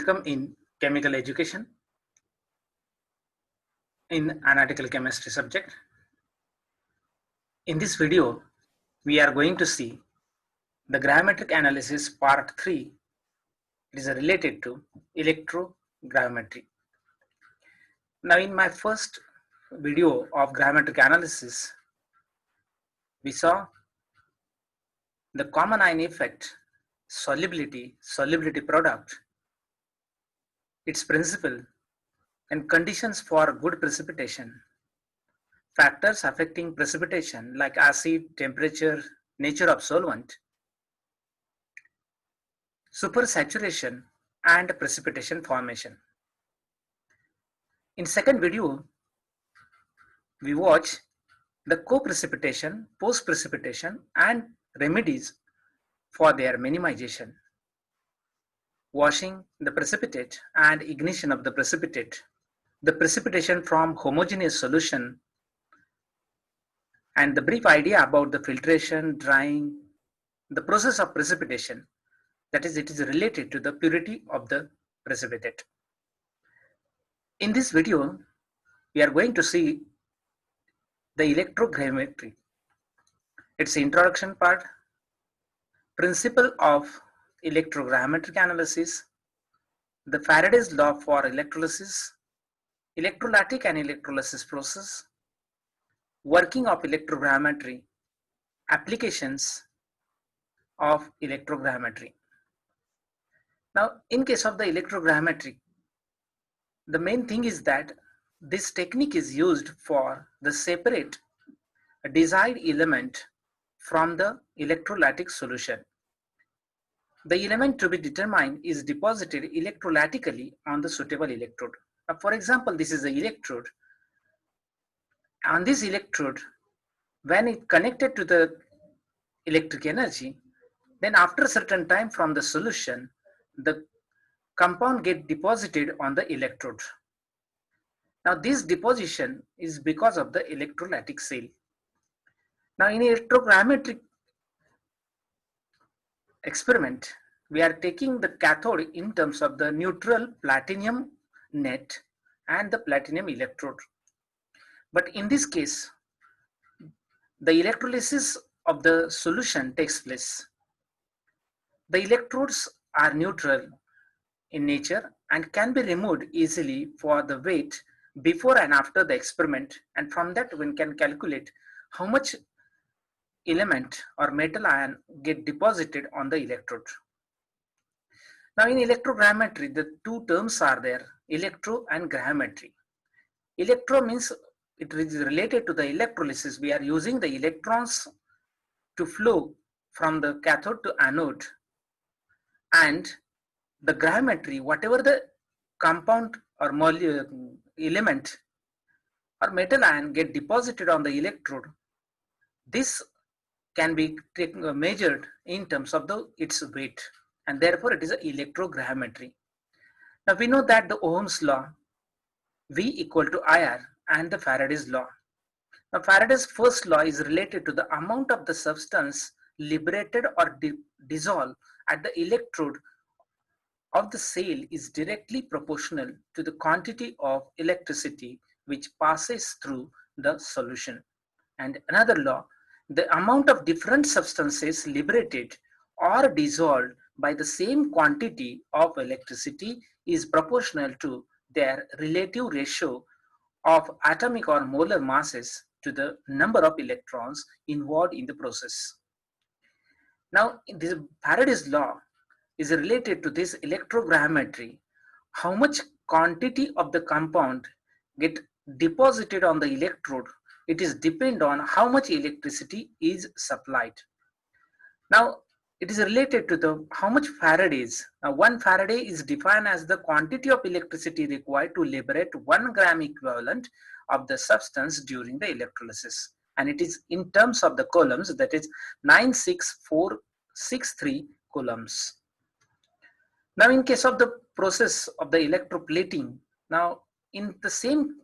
Welcome in chemical education in analytical chemistry subject. In this video, we are going to see the gravimetric analysis part 3. It is related to electrogravimetry. Now in my first video of gravimetric analysis, we saw the common ion effect, solubility product, its principle and conditions for good precipitation. Factors affecting precipitation like acid, temperature, nature of solvent, supersaturation and precipitation formation. In second video, we watch the co-precipitation, post-precipitation and remedies for their minimization. Washing the precipitate and ignition of the precipitate, the precipitation from homogeneous solution, and the brief idea about the filtration, drying, the process of precipitation, that is, it is related to the purity of the precipitate. In this video, we are going to see the electrogravimetry, its introduction part, principle of electrogravimetric analysis, the Faraday's law for electrolysis, electrolytic and electrolysis process, working of electrogravimetry, applications of electrogravimetry. Now, in case of the electrogravimetry, the main thing is that this technique is used for the separate a desired element from the electrolytic solution. The element to be determined is deposited electrolytically on the suitable electrode. Now, for example, this is the electrode. On this electrode, when it connected to the electric energy, then after a certain time from the solution, the compound get deposited on the electrode. Now this deposition is because of the electrolytic cell. Now in electrogravimetric experiment, we are taking the cathode in terms of the neutral platinum net and the platinum electrode. But in this case, the electrolysis of the solution takes place. The electrodes are neutral in nature and can be removed easily for the weight before and after the experiment, and from that one can calculate how much element or metal ion get deposited on the electrode. Now in electrogravimetry, the two terms are there, electro and gravimetry. Electro means it is related to the electrolysis. We are using the electrons to flow from the cathode to anode, and the gravimetry, whatever the compound or element or metal ion get deposited on the electrode, this can be measured in terms of its weight, and therefore it is an electrogravimetry. Now we know that the Ohm's law, V equal to IR, and the Faraday's law. Now Faraday's first law is related to the amount of the substance liberated or dissolved at the electrode of the cell is directly proportional to the quantity of electricity which passes through the solution. And another law, the amount of different substances liberated or dissolved by the same quantity of electricity is proportional to their relative ratio of atomic or molar masses to the number of electrons involved in the process. Now, this Faraday's law is related to this electrogravimetry. How much quantity of the compound get deposited on the electrode, it is depend on how much electricity is supplied. Now, it is related to the how much Faradays. Now, 1 Faraday is defined as the quantity of electricity required to liberate 1 gram equivalent of the substance during the electrolysis, and it is in terms of the coulombs, that is 96463 coulombs. Now in case of the process of the electroplating, now in the same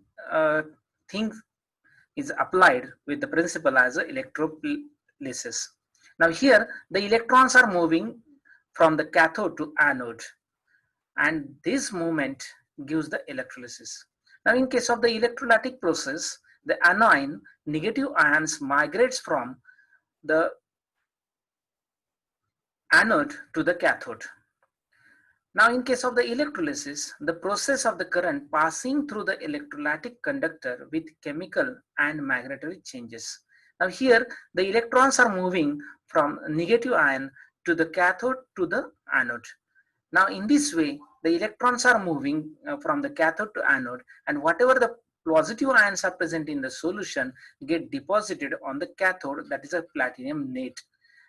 thing is applied with the principle as a electrolysis. Now here the electrons are moving from the cathode to anode, and this movement gives the electrolysis. Now in case of the electrolytic process, the anion, negative ions migrates from the anode to the cathode. Now in case of the electrolysis, the process of the current passing through the electrolytic conductor with chemical and magnetary changes. Now here the electrons are moving from negative ion to the cathode to the anode. Now in this way, the electrons are moving from the cathode to anode, and whatever the positive ions are present in the solution get deposited on the cathode, that is a platinum net.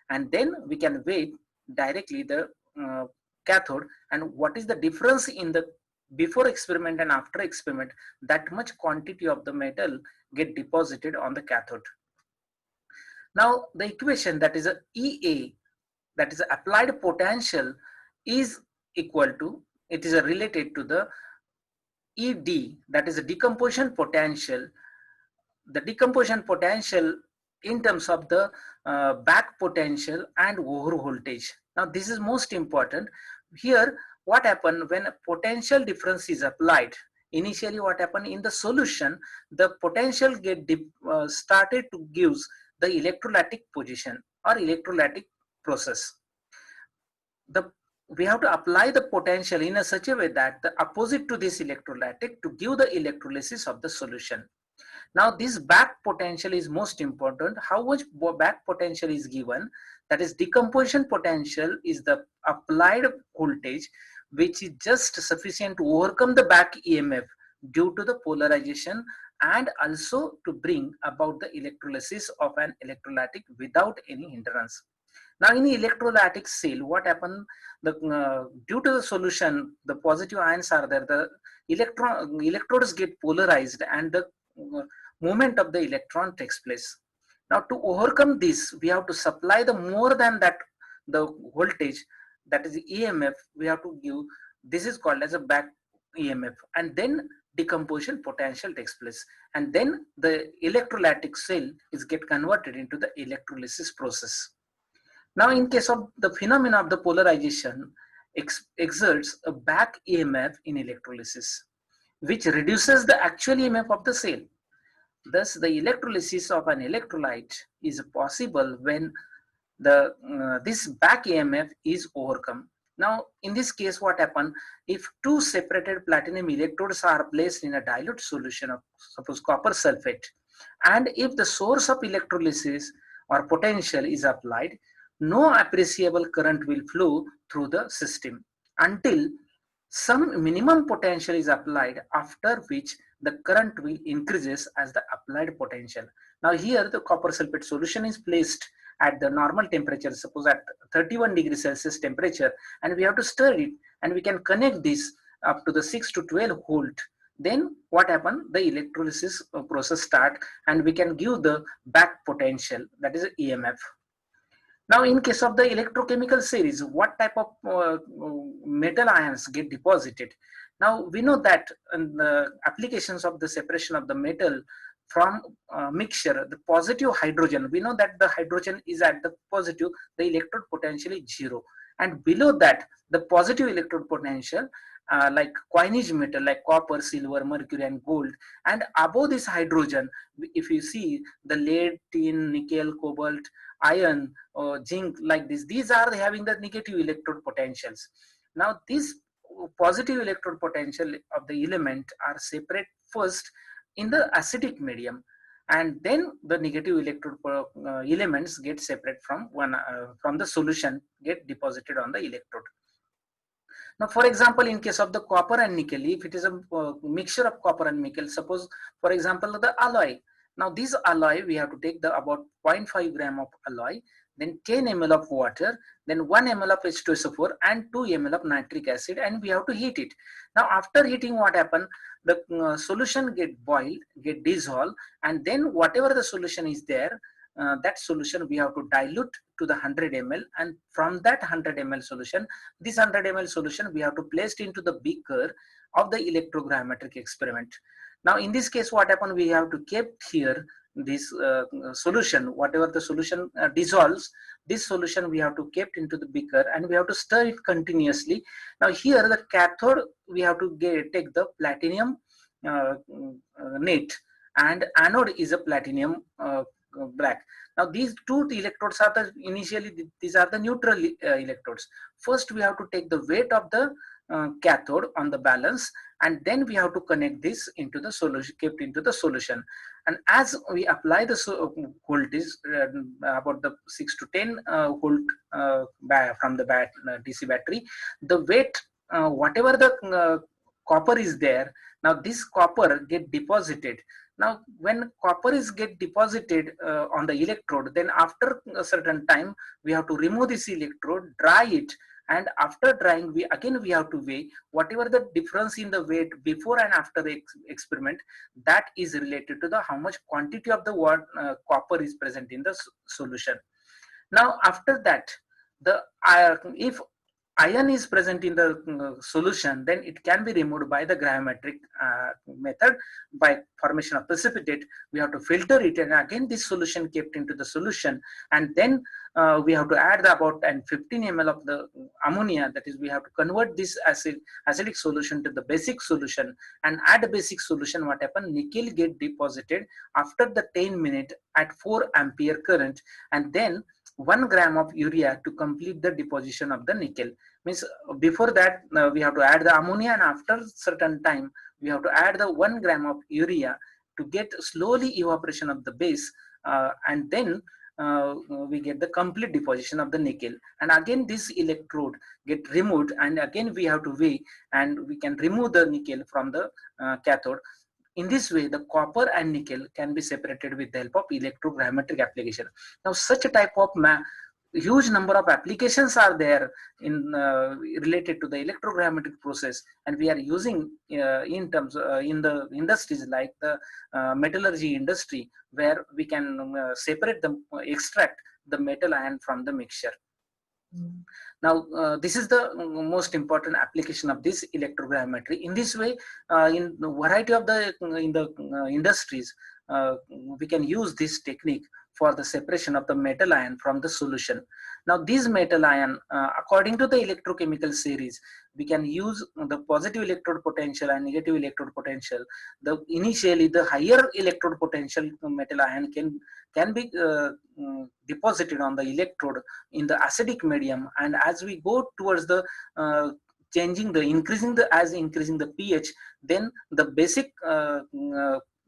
And then we can weigh directly the cathode, and what is the difference in the before experiment and after experiment, that much quantity of the metal get deposited on the cathode. Now the equation, that is a EA, that is applied potential, is equal to, it is related to the ED, that is a decomposition potential. The decomposition potential in terms of the back potential and over voltage. Now this is most important. Here what happened when a potential difference is applied, initially what happened in the solution, the potential get started to give the electrolytic position or electrolytic process. We have to apply the potential in such a way that the opposite to this electrolytic to give the electrolysis of the solution. Now this back potential is most important. How much back potential is given? That is decomposition potential is the applied voltage which is just sufficient to overcome the back EMF due to the polarization and also to bring about the electrolysis of an electrolytic without any hindrance. Now in the electrolytic cell, what happened? Due to the solution, the positive ions are there, the electrodes get polarized and the movement of the electron takes place. Now to overcome this, we have to supply the more than that the voltage, that is the EMF, we have to give, this is called as a back EMF, and then decomposition potential takes place, and then the electrolytic cell is get converted into the electrolysis process. Now in case of the phenomena of the polarization exerts a back EMF in electrolysis, which reduces the actual EMF of the cell. Thus the electrolysis of an electrolyte is possible when the this back EMF is overcome. Now in this case what happen, if two separated platinum electrodes are placed in a dilute solution of suppose copper sulfate, and if the source of electrolysis or potential is applied, no appreciable current will flow through the system until some minimum potential is applied, after which the current will increases as the applied potential. Now here the copper sulfate solution is placed at the normal temperature, suppose at 31 degrees Celsius temperature, and we have to stir it, and we can connect this up to the 6 to 12 volt. Then what happen? The electrolysis process start, and we can give the back potential, that is EMF. Now in case of the electrochemical series, what type of metal ions get deposited? Now we know that in the applications of the separation of the metal from mixture, the positive hydrogen, we know that the hydrogen is at the positive, the electrode potential is 0, and below that the positive electrode potential like coinage metal like copper, silver, mercury and gold, and above this hydrogen, if you see the lead, tin, nickel, cobalt, iron, zinc, like this, these are having the negative electrode potentials. Now this positive electrode potential of the element are separate first in the acidic medium, and then the negative electrode elements get separate from one from the solution, get deposited on the electrode. Now for example, in case of the copper and nickel, if it is a mixture of copper and nickel, suppose for example the alloy. Now this alloy, we have to take the about 0.5 gram of alloy, then 10 ml of water, then 1 ml of H2SO4 and 2 ml of nitric acid, and we have to heat it. Now after heating, what happen? The solution get boiled, get dissolved, and then whatever the solution is there, that solution we have to dilute to the 100 ml, and from that 100 ml solution, this 100 ml solution we have to place into the beaker of the electrogravimetric experiment. Now in this case what happened, we have to keep here this solution, whatever the solution dissolves, this solution we have to kept into the beaker and we have to stir it continuously. Now here the cathode, we have to take the platinum net, and anode is a platinum black. Now these two electrodes are the initially, these are the neutral electrodes. First we have to take the weight of the cathode on the balance, and then we have to connect this into the solution, kept into the solution. And as we apply the voltage about the 6 to 10 volt from the DC battery, the weight, whatever the copper is there, now this copper get deposited. Now when copper is get deposited on the electrode, then after a certain time we have to remove this electrode, dry it, and after drying we have to weigh whatever the difference in the weight before and after the experiment, that is related to the how much quantity of the copper is present in the solution. Now after that, the if iron is present in the solution, then it can be removed by the gravimetric method by formation of precipitate. We have to filter it, and again this solution kept into the solution, and then we have to add about 15 ml of the ammonia. That is, we have to convert this acidic solution to the basic solution, and add a basic solution. What happens? Nickel get deposited after the 10 minutes at 4 ampere current, and then 1 gram of urea to complete the deposition of the nickel. Means before that we have to add the ammonia, and after certain time we have to add the 1 gram of urea to get slowly evaporation of the base, and then we get the complete deposition of the nickel. And again this electrode get removed, and again we have to weigh, and we can remove the nickel from the cathode. In this way, the copper and nickel can be separated with the help of electrogravimetric application. Now, such a type of huge number of applications are there in related to the electrogravimetric process, and we are using in terms in the industries like the metallurgy industry, where we can separate the extract the metal ion from the mixture. Now, this is the most important application of this electrogravimetry. In this way, in a variety of the industries, we can use this technique for the separation of the metal ion from the solution. Now, these metal ion, according to the electrochemical series, we can use the positive electrode potential and negative electrode potential. Initially, the higher electrode potential metal ion can be deposited on the electrode in the acidic medium, and as we go towards the increasing the pH, then the basic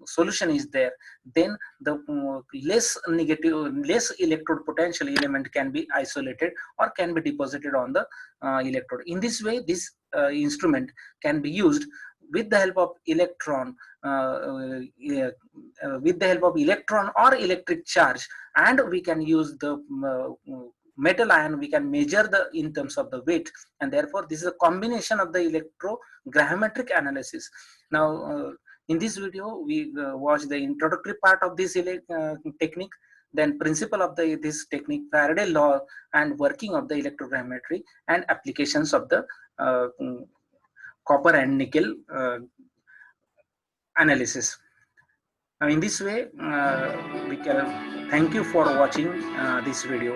solution is there, then the less electrode potential element can be isolated or can be deposited on the electrode. In this way, this instrument can be used with the help of electron or electric charge, and we can use the metal ion, we can measure in terms of the weight, and therefore this is a combination of the electrogravimetric analysis. Now in this video we watch the introductory part of this technique, then principle of this technique, Faraday law, and working of the electrogravimetry, and applications of the copper and nickel analysis. Now in this way we can thank you for watching this video.